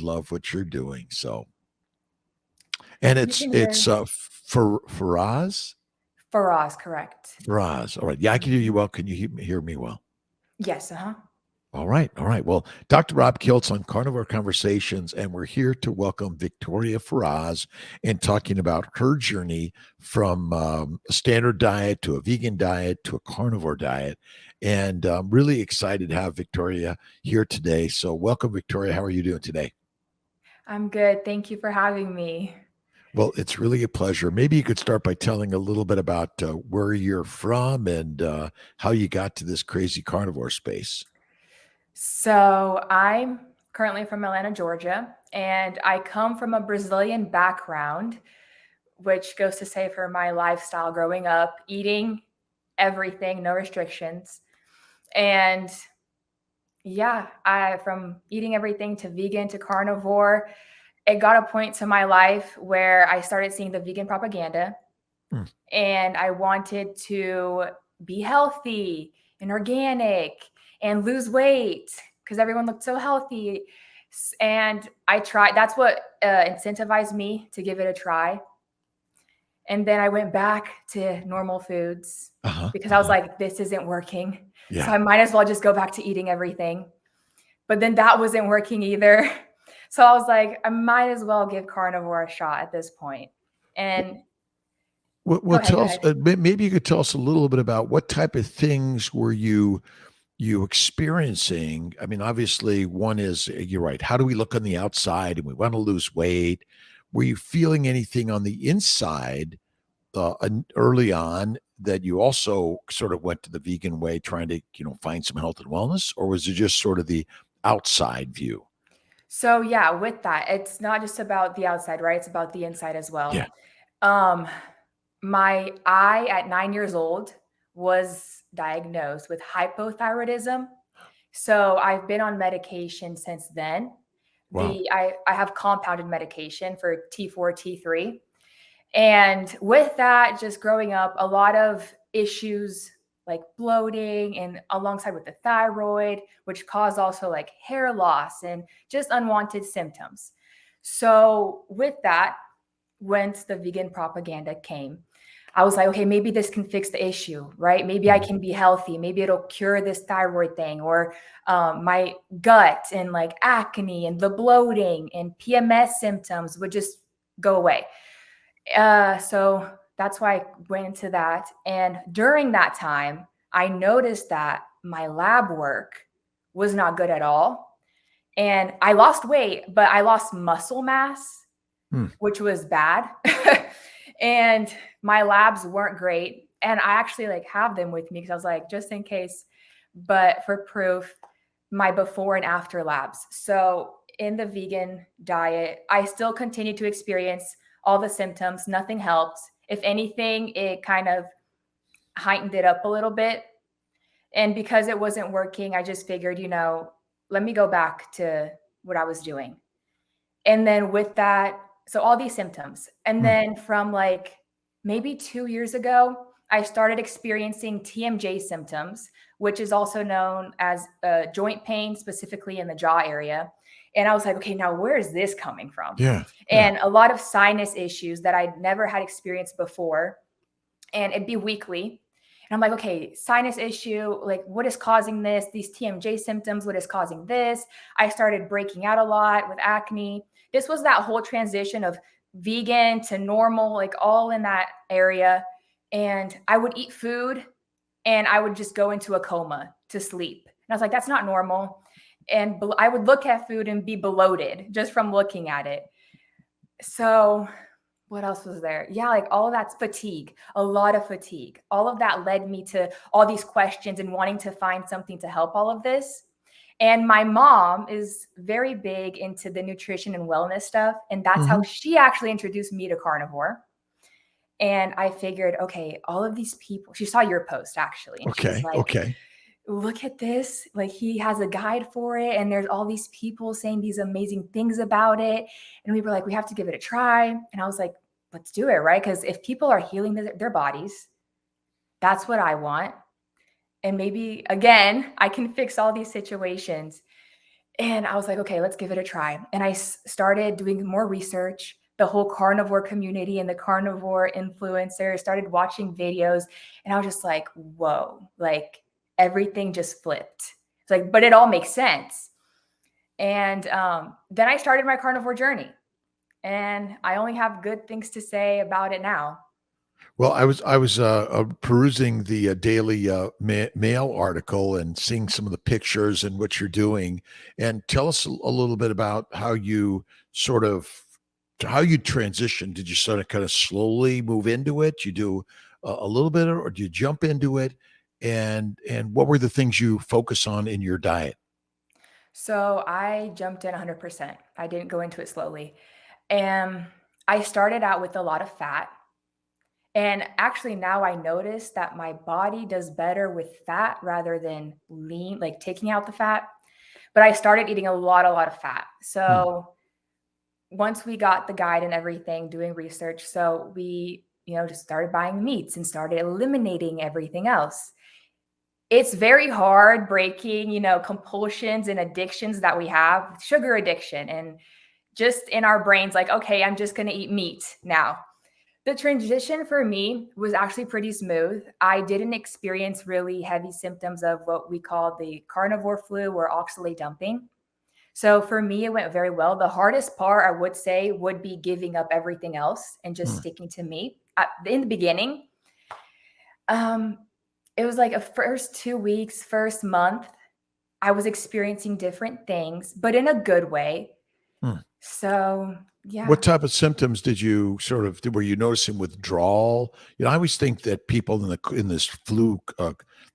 love what you're doing. So, and You can it's hear for Ferraz. Ferraz, correct. Ferraz. All right. Yeah, I can hear you Mhm. well. Can you hear me well? Yes, uh-huh. All right. All right. Well, Dr. Rob Kiltz on Carnivore Conversations, and we're here to welcome Victoria Ferraz and talking about her journey from a standard diet to a vegan diet to a carnivore diet. And I'm really excited to have Victoria here today. So, welcome, Victoria. How are you doing today? I'm good. Thank you for having me. Well, it's really a pleasure. Maybe you could start by telling a little bit about where you're from and how you got to this crazy carnivore space. So, I'm currently from Atlanta, Georgia, and I come from a Brazilian background, which goes to say for my lifestyle growing up, eating everything, no restrictions. And yeah, I from eating everything to vegan to carnivore, it got a point to my life where I started seeing the vegan propaganda Hmm. and I wanted to be healthy and organic and lose weight because everyone looked so healthy. And I tried, that's what incentivized me to give it a try. And then I went back to normal foods Uh-huh. because I was Uh-huh. like, this isn't working. So Yeah. I might as well just go back to eating everything. But then that wasn't working either. So I was like, I might as well give carnivore a shot at this point. And Well, go ahead, go tell us. ahead. Maybe you could tell us a little bit about what type of things were you experiencing? I mean, obviously, one is you're right. How do we look on the outside, and we want to lose weight? Were you feeling anything on the inside early on that you also sort of went to the vegan way, trying to find some health and wellness, or was it just sort of the outside view? So yeah, with that, it's not just about the outside, right? It's about the inside as Yeah. well. Um, my I at 9 years old was diagnosed with hypothyroidism. So I've been on medication since then. Wow. I have compounded medication for T4, T3. And with that, just growing up, a lot of issues like bloating and alongside with the thyroid, which caused also like hair loss and just unwanted symptoms. So with that, once the vegan propaganda came, I was like, okay, maybe this can fix the issue, right? Maybe I Mhm. can be healthy. Maybe it'll cure this thyroid thing or my gut and like acne and the bloating and PMS symptoms would just go away. So that's why I went into that. And during that time, I noticed that my lab work was not good at all. And I lost weight, but I lost muscle mass, Hmm. which was bad. And my labs weren't great. And I actually like have them with me because I was like, just in case, but for proof, my before and after labs. So in the vegan diet, I still continue to experience all the symptoms. Nothing helped. If anything, it kind of heightened it up a little bit. And because it wasn't working, I just figured, let me go back to what I was doing. And then with that, so all these symptoms. And Hmm. then from like maybe 2 years ago, I started experiencing TMJ symptoms, which is also known as joint pain, specifically in the jaw area. And I was like, okay, now where is this coming from? Yeah. Yeah. And a lot of sinus issues that I'd never had experienced before. And it'd be weekly. And I'm like, okay, sinus issue, like what is causing this? These TMJ symptoms, what is causing this? I started breaking out a lot with acne. This was that whole transition of vegan to normal, like all in that area. And I would eat food and I would just go into a coma to sleep. And I was like, that's not normal. And I would look at food and be bloated just from looking at it. So what else was there? Yeah, like all of that's fatigue, a lot of fatigue. All of that led me to all these questions and wanting to find something to help all of this. And my mom is very big into the nutrition and wellness stuff. And that's how Hmm. she actually introduced me to carnivore. And I figured, okay, all of these people, she saw your post actually. And she's Okay. like, Okay. look at this. Like he has a guide for it. And there's all these people saying these amazing things about it. And we were like, we have to give it a try. And I was like, let's do it, right? Because if people are healing their bodies, that's what I want. And maybe again, I can fix all these situations. And I was like, okay, let's give it a try. And I started doing more research, the whole carnivore community and the carnivore influencers, started watching videos. And I was just like, whoa, like everything just flipped. It's like, but it all makes sense. And then I started my carnivore journey. And I only have good things to say about it now. Well, I was perusing the Daily Mail article and seeing some of the pictures and what you're doing. And tell us a little bit about how you sort of how you transitioned. Did you sort of kind of slowly move into it? You do a little bit, or do you jump into it? And what were the things you focus on in your diet? So I jumped in 100%. I didn't go into it slowly. And I started out with a lot of fat. And actually, now I notice that my body does better with fat rather than lean, like taking out the fat. But I started eating a lot of fat. Hmm. So once we got the guide and everything, doing research, so we, just started buying meats and started eliminating everything else. It's very hard breaking, compulsions and addictions that we have, sugar addiction, and just in our brains, like, okay, I'm just going to eat meat now. The transition for me was actually pretty smooth. I didn't experience really heavy symptoms of what we call the carnivore flu or oxalate dumping. So for me, it went very well. The hardest part, I would say, would be giving up everything else and just Hmm. sticking to meat. In the beginning, um, it was like a first 2 weeks, first month, I was experiencing different things, but in a good way. Hmm. So yeah. What type of symptoms did you sort of were you noticing withdrawal? I always think that people in this flu,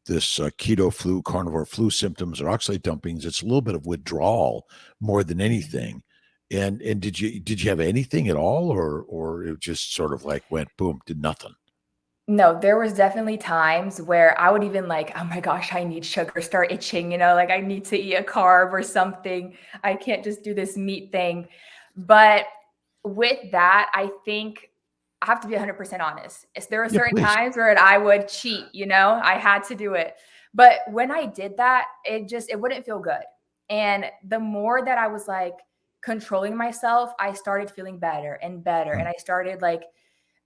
this keto flu, carnivore flu symptoms or oxalate dumpings, it's a little bit of withdrawal more than anything. And did you have anything at all, or it just sort of like went boom, did nothing? No, there was definitely times where I would even like, oh my gosh, I need sugar, start itching, like I need to eat a carb or something. I can't just do this meat thing. But with that, I think I have to be 100% honest. There are Yeah, certain please. times where I would cheat, I had to do it. But when I did that, it wouldn't feel good. And the more that I was like controlling myself, I started feeling better and better. Mm, And I started like,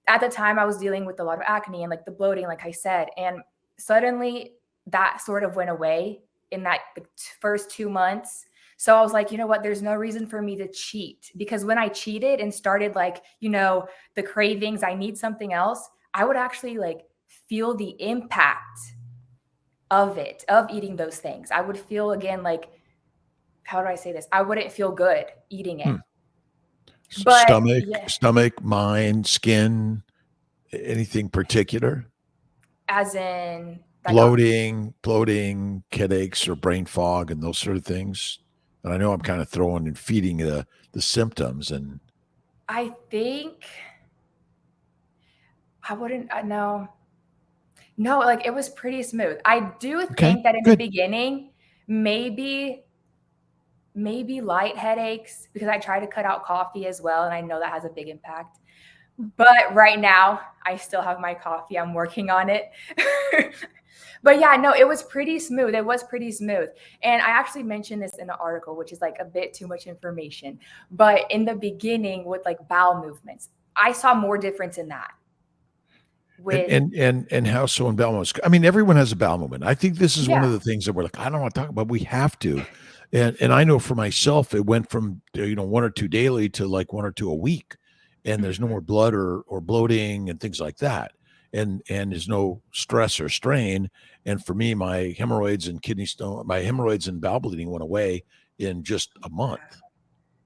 at the time I was dealing with a lot of acne and like the bloating, like I said, and suddenly that sort of went away in that first 2 months. So I was like, you know what? There's no reason for me to cheat, because when I cheated and started like, the cravings, I need something else, I would actually like feel the impact of it, of eating those things. I would feel again, like, how do I say this? I wouldn't feel good eating it. mm. But Stomach, yeah, mind, skin, anything particular? as in like Bloating, headaches, or brain fog, and those sort of things. And I know I'm kind of throwing and feeding the symptoms. And I think I wouldn't no. No, like it was pretty smooth. I do okay, think that in the good. beginning, maybe light headaches, because I try to cut out coffee as well, and I know that has a big impact. But right now, I still have my coffee. I'm working on it. But yeah, no, it was pretty smooth. It was pretty smooth. And I actually mentioned this in the article, which is like a bit too much information. But in the beginning with like bowel movements, I saw more difference in that And with, how so in bowel movements? I mean, everyone has a bowel movement. I think this is one yeah. of the things that we're like, I don't want to talk about. We have to. And I know for myself, it went from one or two daily to like one or two a week, and there's no Mhm. more blood or bloating and things like that, and there's no stress or strain. And for me, my hemorrhoids and my hemorrhoids and bowel bleeding went away in just a month.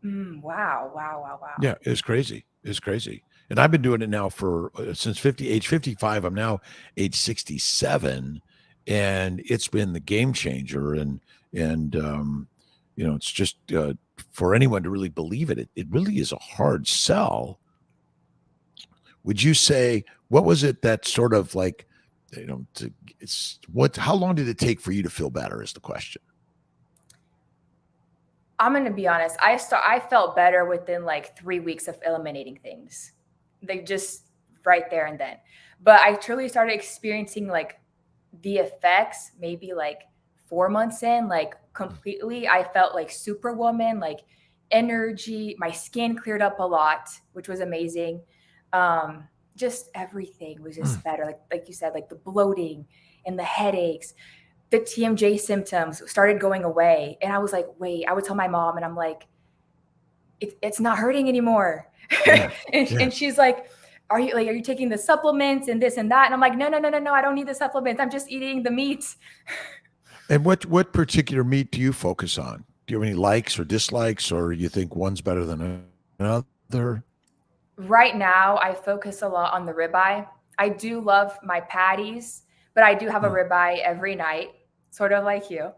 Wow, wow, wow, Yeah, wow. it's crazy. It's crazy. And I've been doing it now for since age 55. I'm now age 67, and it's been the game changer. And it's just for anyone to really believe it, it really is a hard sell. Would you say what was it that sort of like, it's what? How long did it take for you to feel better? Is the question. I'm gonna be honest. I felt better within like 3 weeks of eliminating things. They just right there and then. But I truly started experiencing like the effects maybe like 4 months in, like completely, I felt like superwoman, like energy. My skin cleared up a lot, which was amazing. Just everything was just better. Like you said, like the bloating and the headaches, the TMJ symptoms started going away. And I was like, wait, I would tell my mom and I'm like, it's not hurting anymore. Yeah. And she's like, are you taking the supplements and this and that? And I'm like, no, I don't need the supplements. I'm just eating the meat. And what particular meat do you focus on? Do you have any likes or dislikes, or you think one's better than another? Right now, I focus a lot on the ribeye. I do love my patties, but I do have a ribeye every night, sort of like you.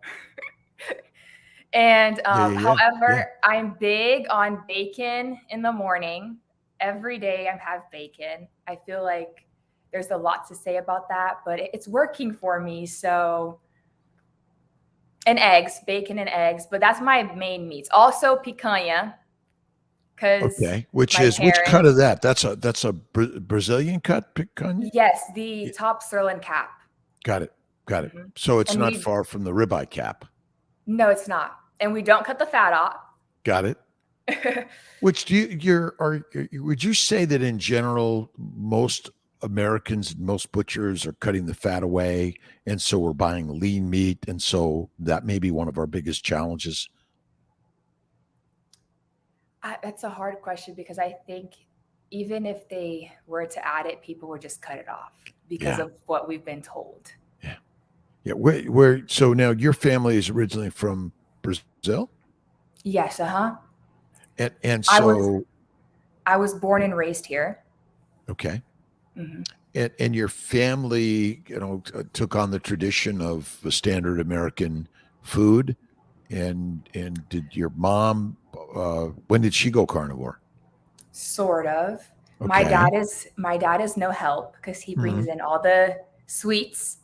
And Yeah. however, I'm big on bacon in the morning. Every day I have bacon. I feel like there's a lot to say about that, but it's working for me. So, and eggs, bacon and eggs, but that's my main meats. Also picanha, because Okay. Which my is which cut of parents, that? That's a Brazilian cut picanha? yes, the Yeah. top sirloin cap. Got it. Got it. Mhm. So it's And not far from the ribeye cap. no, it's not. And we don't cut the fat off. Got it. Which would you say that in general, most Americans, most butchers are cutting the fat away, and so we're buying lean meat, and so that may be one of our biggest challenges? That's a hard question because I think even if they were to add it, people would just cut it off because Yeah. of what we've been told. Yeah. Yeah. Where so now your family is originally from Brazil? Yes, And I was so I was born and raised here. okay. Hmm. And your family, took on the tradition of the standard American food. And did your mom? When did she go carnivore? Sort of. Okay. My dad is no help because he Mhm. brings in all the sweets.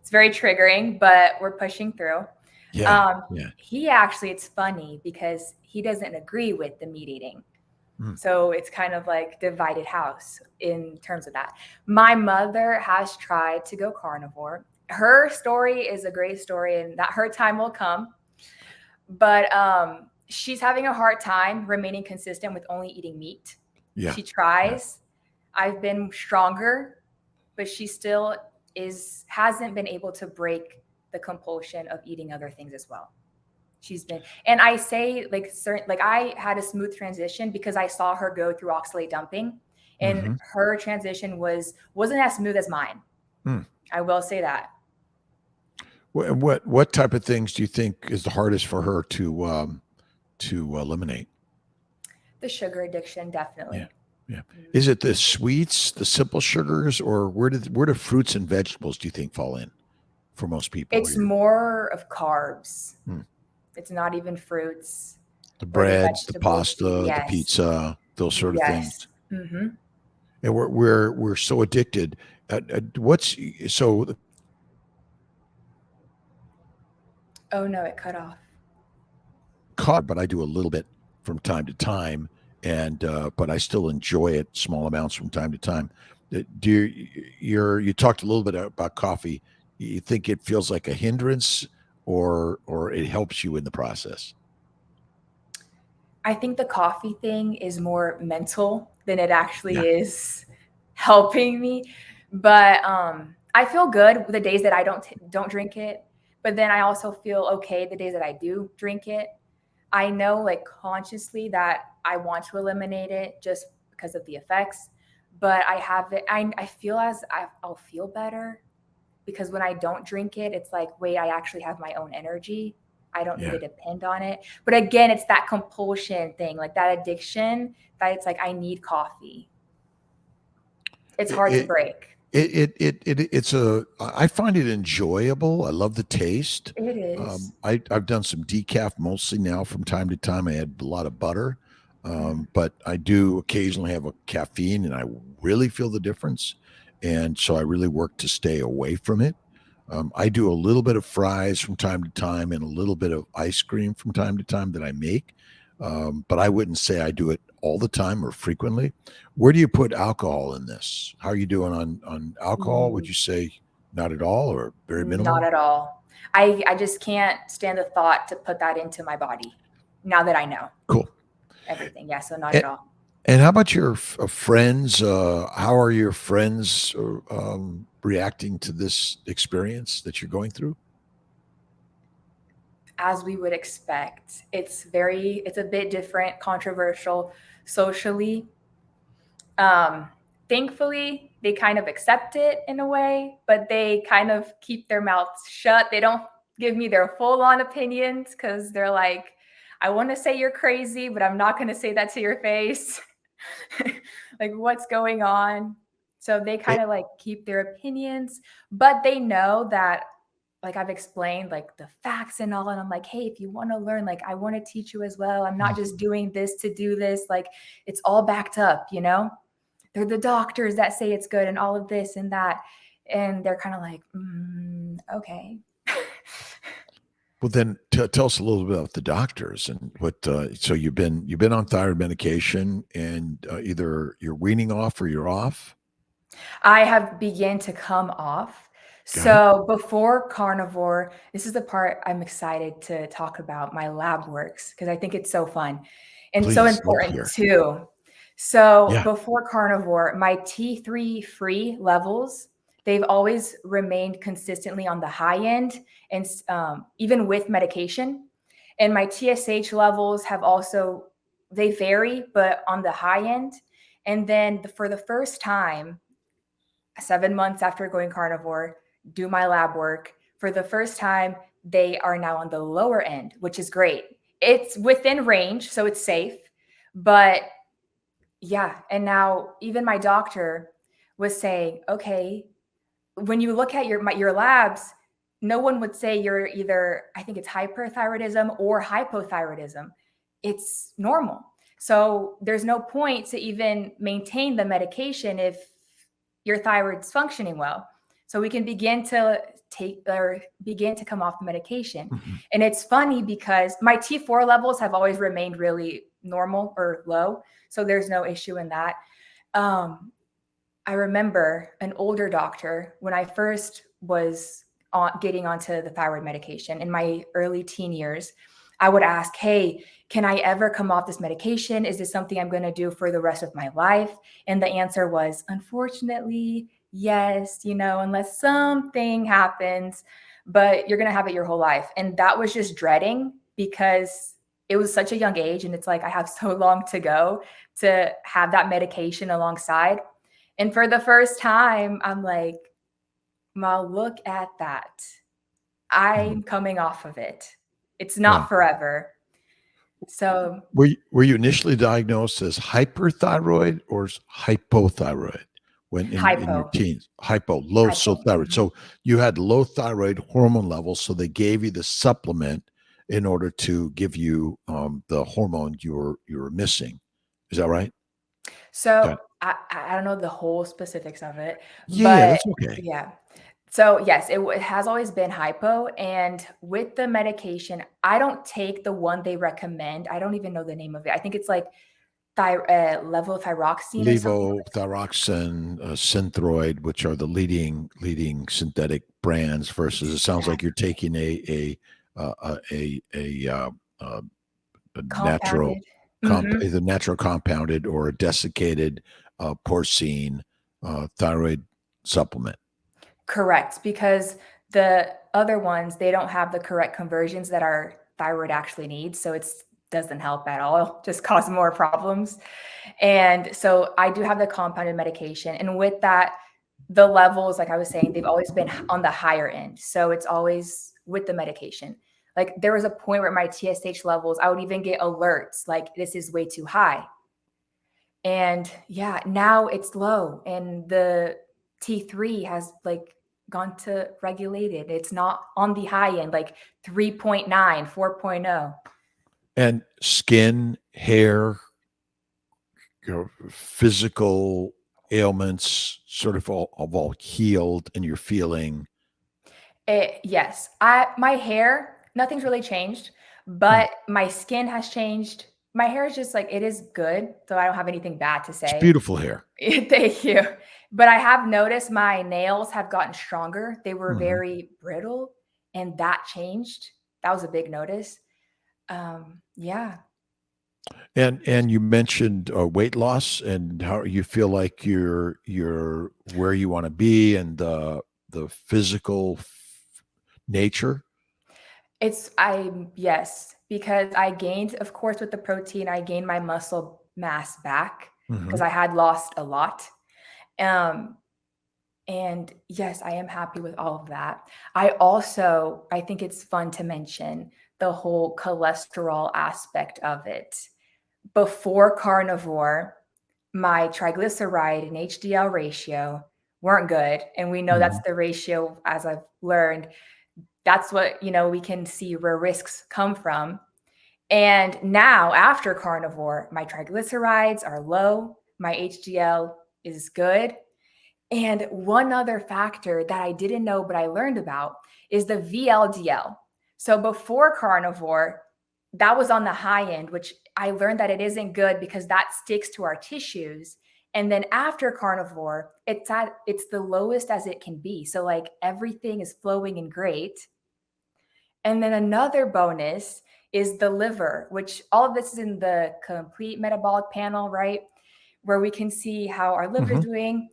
It's very triggering, but we're pushing through. Yeah. Yeah. He actually, it's funny because he doesn't agree with the meat eating. Mm. So it's kind of like divided house in terms of that. My mother has tried to go carnivore. Her story is a great story and that her time will come. But she's having a hard time remaining consistent with only eating meat. Yeah. She Yeah. tries. I've been stronger, but she still hasn't been able to break the compulsion of eating other things as well. She's been, and I say like certain, like I had a smooth transition because I saw her go through oxalate dumping, and Hmm. her transition wasn't as smooth as mine. Mm. I will say that. What type of things do you think is the hardest for her to eliminate? The sugar addiction, Yeah. definitely. Yeah. Mm. Is it the sweets, the simple sugars, or where do fruits and vegetables do you think fall in for most people It's here? more of carbs. Hmm. It's not even fruits The or the breads, the vegetables. pasta, the Yes. pizza, those sort of Yes. things. Hmm. And we're so addicted. What's so Oh no, it cut off. caught, but I do a little bit from time to time, and but I still enjoy it small amounts from time to time. Do you talked a little bit about coffee? You think it feels like a hindrance, or it helps you in the process? I think the coffee thing is more mental than it Yeah. actually is helping me. But I feel good the days that I don't drink it. But then I also feel okay the days that I do drink it. I know like consciously that I want to eliminate it just because of the effects. But I have it. I feel I'll feel better because when I don't drink it, it's like, wait, I actually have my own energy. I don't need Yeah. to depend on it. But again, it's that compulsion thing, like that addiction that it's like, I need coffee. It's hard to It, break. it's I find it enjoyable. I love the taste. It is. I've done some decaf mostly now from time to time. I add a lot of butter, Mhm. but I do occasionally have a caffeine, and I really feel the difference. And so I really work to stay away from it. I do a little bit of fries from time to time and a little bit of ice cream from time to time that I make. But I wouldn't say I do it all the time or frequently. Where do you put alcohol in this? How are you doing on alcohol? Would Ooh, you say not at all or very not minimal? at all. I just can't stand the thought to put that into my body now that I know Cool. everything. Yeah, so not at And, all. and how about your friends? How are your friends reacting to this experience that you're going through? As we would expect, it's a bit different, controversial socially. Um, Thankfully, they kind of accept it in a way, but they kind of keep their mouths shut. They don't give me their full on opinions because they're like, I want to say you're crazy, but I'm not going to say that to your face. Like, what's going on? So they kind It, of like keep their opinions, but they know that, like, I've explained like the facts and all. And I'm like, hey, if you want to learn, like, I want to teach you as well. I'm not just doing this to do this. Like, it's all backed up, you know? They're the doctors that say it's good and all of this and that. And they're kind of like, okay. well, then tell us a little bit about the doctors and what. So you've been on thyroid medication, and either you're weaning off or you're off. I have begun to come off. Got it. So before carnivore, this is the part I'm excited to talk about my lab works because I think it's so fun and so Please, love to important hear. too. So Yeah, before carnivore, my T3 free levels, they've always remained consistently on the high end and even with medication. And my TSH levels have also, they vary, but on the high end. And then for the first time, 7 months after going carnivore, do my lab work. For the first time, they are now on the lower end, which is great. It's within range, so it's safe. But yeah, and now even my doctor was saying, okay, when you look at your labs, no one would say you're either, I think it's hyperthyroidism or hypothyroidism. It's normal. So there's no point to even maintain the medication if your thyroid's functioning well. So we can begin to come off the medication. mhm. And it's funny because my T4 levels have always remained really normal or low. So there's no issue in that. Um, I remember an older doctor when I first was getting onto the thyroid medication in my early teen years. I would ask, hey, can I ever come off this medication? Is this something I'm going to do for the rest of my life? And the answer was, unfortunately, yes, unless something happens, but you're going to have it your whole life. And that was just dreading because it was such a young age. And it's like, I have so long to go to have that medication alongside. And for the first time, I'm like, Ma, look at that. Mhm. I'm coming off of it. It's Wow. not forever. So Were you initially diagnosed as hyperthyroid or hypothyroid when in your hypo, teens? Low, so hypo. thyroid. So you had low thyroid hormone levels, so they gave you the supplement in order to give you the hormone you were missing. Is that right? So Got it. I don't know the whole specifics of it, Yeah, but that's okay. yeah. So yes, it has always been hypo. And with the medication, I don't take the one they recommend. I don't even know the name of it. I think it's like levothyroxine or something. Levothyroxine, Synthroid, which are the leading synthetic brands, versus it sounds like you're Exactly. taking a natural Compounded. Hmm. either natural compounded or a desiccated porcine thyroid supplement. Correct, because the other ones, they don't have the correct conversions that our thyroid actually needs, so it's doesn't help at all, just cause more problems. And so I do have the compounded medication, and with that, the levels, like I was saying, they've always been on the higher end. So it's always with the medication. Like there was a point where my TSH levels, I would even get alerts like this is way too high. And yeah, now it's low and the T3 has like gone to regulated. It's not on the high end, like 3.9, 4.0. And skin, hair, physical ailments sort of all healed, and you're feeling Yes, my hair, nothing's really changed, hmm, but my skin has changed. My hair is just like it is good, so I don't have anything bad to it's say. beautiful hair. Thank you. But I have noticed my nails have gotten stronger. They were Mhm. very brittle and that changed. That was a big notice. Yeah. And you mentioned weight loss and how you feel like you're where you want to be and the physical nature. Yes, because I gained, of course, with the protein, I gained my muscle mass back because Hmm. I had lost a lot. Um, and yes, I am happy with all of that. I think it's fun to mention the whole cholesterol aspect of it. Before carnivore, my triglyceride and HDL ratio weren't good. And we know that's Hmm. the ratio, as I've learned, that's what, we can see where risks come from. And now after carnivore, my triglycerides are low, my HDL is good. And one other factor that I didn't know but I learned about is the VLDL. So before carnivore, that was on the high end, which I learned that it isn't good because that sticks to our tissues. And then after carnivore, it's the lowest as it can be. So like everything is flowing and great. And then another bonus is the liver, which all of this is in the complete metabolic panel, right? Where we can see how our liver is Hmm. doing.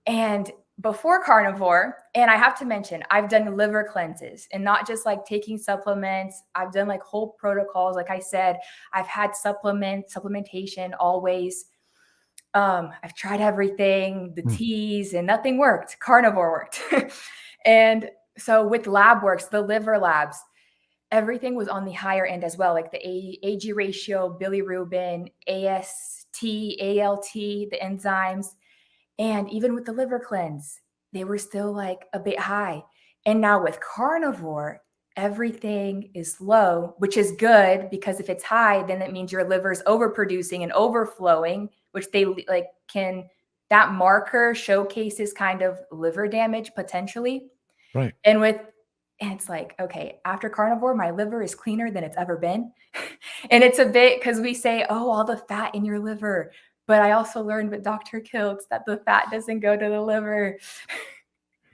And before carnivore, and I have to mention, I've done liver cleanses and not just like taking supplements. I've done like whole protocols. Like I said, I've had supplementation always. I've tried everything, the teas, and nothing worked. Carnivore worked. And so with lab works, the liver labs, everything was on the higher end as well, like the AG ratio, bilirubin, AST, ALT, the enzymes. And even with the liver cleanse, they were still like a bit high. And now with carnivore, everything is low, which is good because if it's high, then it means your liver's overproducing and overflowing, which they like that marker showcases kind of liver damage potentially. Right. And it's like, okay, after carnivore, my liver is cleaner than it's ever been. And it's a bit because we say, oh, all the fat in your liver. But I also learned with Dr. Kiltz that the fat doesn't go to the liver.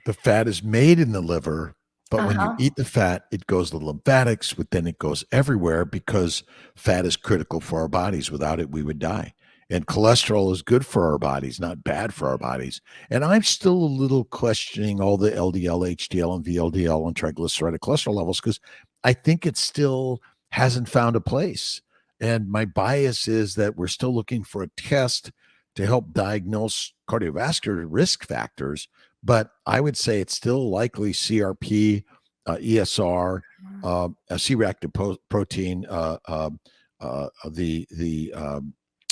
The fat is made in the liver, but when you Uh-huh. eat the fat, it goes to the lymphatics, but then it goes everywhere because fat is critical for our bodies. Without it, we would die. And cholesterol is good for our bodies, not bad for our bodies. And I'm still a little questioning all the LDL, HDL, and VLDL and triglyceride cholesterol levels because I think it still hasn't found a place. And my bias is that we're still looking for a test to help diagnose cardiovascular risk factors, but I would say it's still likely CRP, ESR, a C-reactive protein,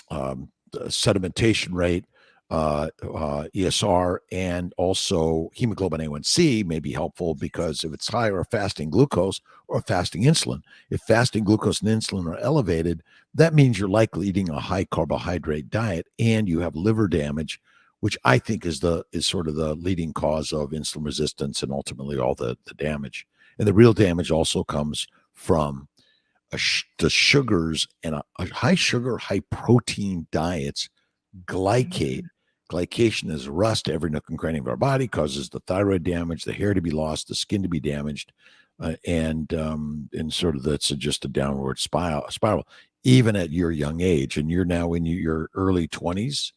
the sedimentation rate, ESR, and also hemoglobin A1C may be helpful because if it's higher or fasting glucose or fasting insulin, if fasting glucose and insulin are elevated, that means you're likely eating a high carbohydrate diet and you have liver damage, which I think is sort of the leading cause of insulin resistance and ultimately all the damage. And the real damage also comes from the sugars and a high sugar, high protein diets glycate. Mhm. Glycation is rust every nook and cranny of our body, causes the thyroid damage, the hair to be lost, the skin to be damaged, and sort of that's just a downward spiral, even at your young age. And you're now in your early 20s.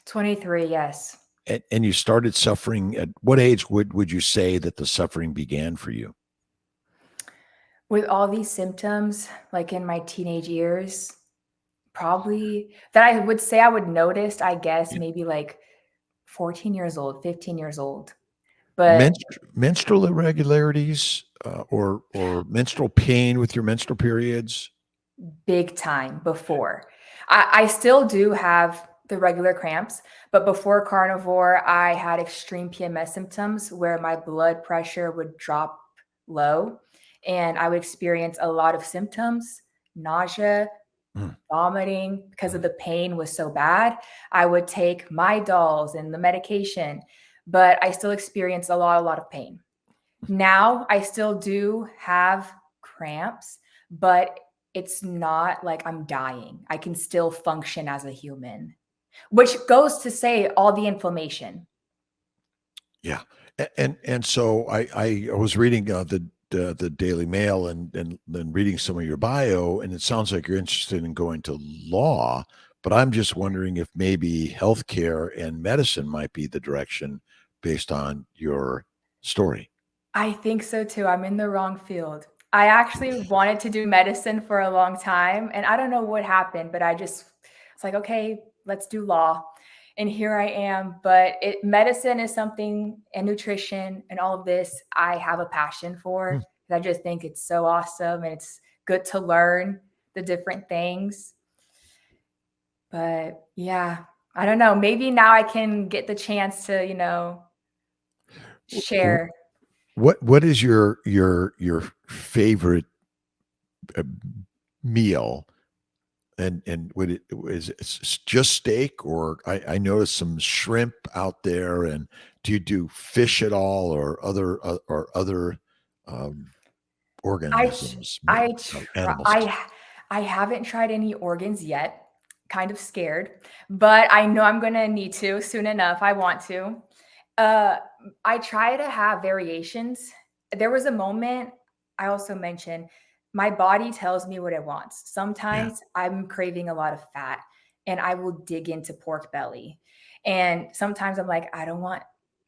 23, yes. And you started suffering at what age would you say that the suffering began for you? With all these symptoms, like in my teenage years, probably that I would say I would notice, I guess, Yeah. maybe like 14 years old, 15 years old. But Menstrual irregularities, or menstrual pain with your menstrual periods? big time before. I still do have the regular cramps, but before carnivore, I had extreme PMS symptoms where my blood pressure would drop low and I would experience a lot of symptoms, nausea, Mm. vomiting because of the pain was so bad. I would take my dolls and the medication, but I still experience a lot of pain. Now I still do have cramps, but it's not like I'm dying. I can still function as a human, which goes to say all the inflammation. Yeah. And so I was reading the Daily Mail and then reading some of your bio, and it sounds like you're interested in going to law. But I'm just wondering if maybe healthcare and medicine might be the direction based on your story. I think so too. I'm in the wrong field. I actually wanted to do medicine for a long time, and I don't know what happened, but it's like, okay, let's do law. And here I am. But medicine is something, and nutrition and all of this, I have a passion for. I just think it's so awesome, and it's good to learn the different things. But yeah, I don't know. Maybe now I can get the chance to, share. What is your favorite meal? And would it is it just steak, or I noticed some shrimp out there, and do you do fish at all, or other organisms, I animals? I haven't tried any organs yet. Kind of scared, but I know I'm gonna need to soon enough. I want to. Uh, I try to have variations. There was a moment I also mentioned my body tells me what it wants. Yeah. Sometimes I'm craving a lot of fat and I will dig into pork belly. And sometimes I'm like, I don't want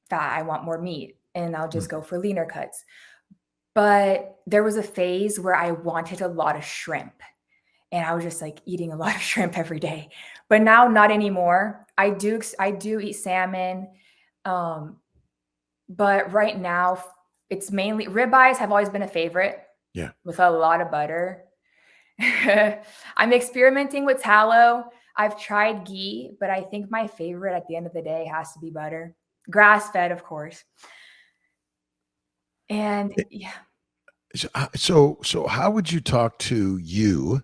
fat, I want more meat. And I'll just go for leaner cuts. But there was a phase where I wanted a lot of shrimp and I was just like eating a lot of shrimp every day. But now not anymore. I do eat salmon. Um, but right now it's mainly ribeyes have always been a favorite. Yeah. With a lot of butter. I'm experimenting with tallow. I've tried ghee, but I think my favorite at the end of the day has to be butter. Grass-fed, of course. And yeah. So how would you talk to you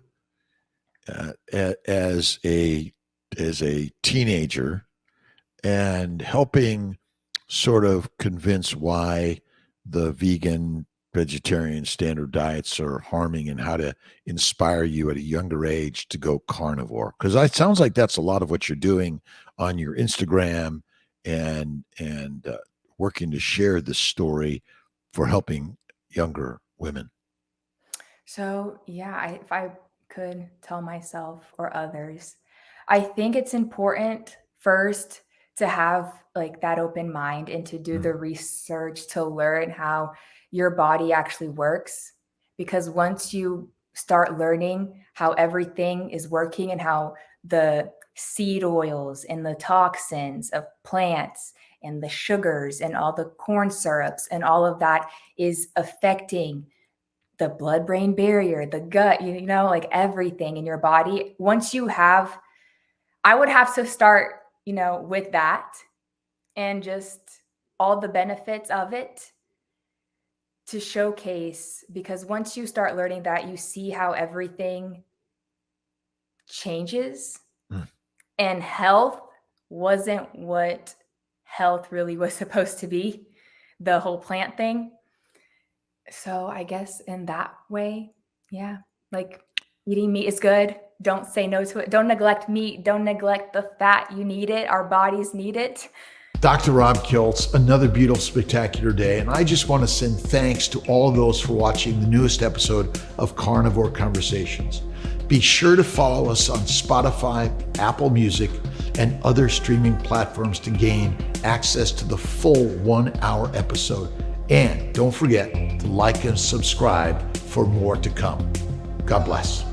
as a teenager and helping sort of convince why the vegan, vegetarian standard diets are harming, and how to inspire you at a younger age to go carnivore? Because it sounds like that's a lot of what you're doing on your Instagram, and working to share this story for helping younger women. So, yeah, if I could tell myself or others, I think it's important first to have like that open mind and to do Mm, the research to learn how your body actually works. Because once you start learning how everything is working and how the seed oils and the toxins of plants and the sugars and all the corn syrups and all of that is affecting the blood brain barrier, the gut, like everything in your body. I would have to start, with that and just all the benefits of it to showcase. Because once you start learning that, you see how everything changes, mm. and health wasn't what health really was supposed to be, the whole plant thing. So I guess in that way, yeah, like eating meat is good. Don't say no to it. Don't neglect meat. Don't neglect the fat. You need it. Our bodies need it. Dr. Rob Kiltz, another beautiful, spectacular day. And I just want to send thanks to all those for watching the newest episode of Carnivore Conversations. Be sure to follow us on Spotify, Apple Music, and other streaming platforms to gain access to the full 1 hour episode. And don't forget to like and subscribe for more to come. God bless.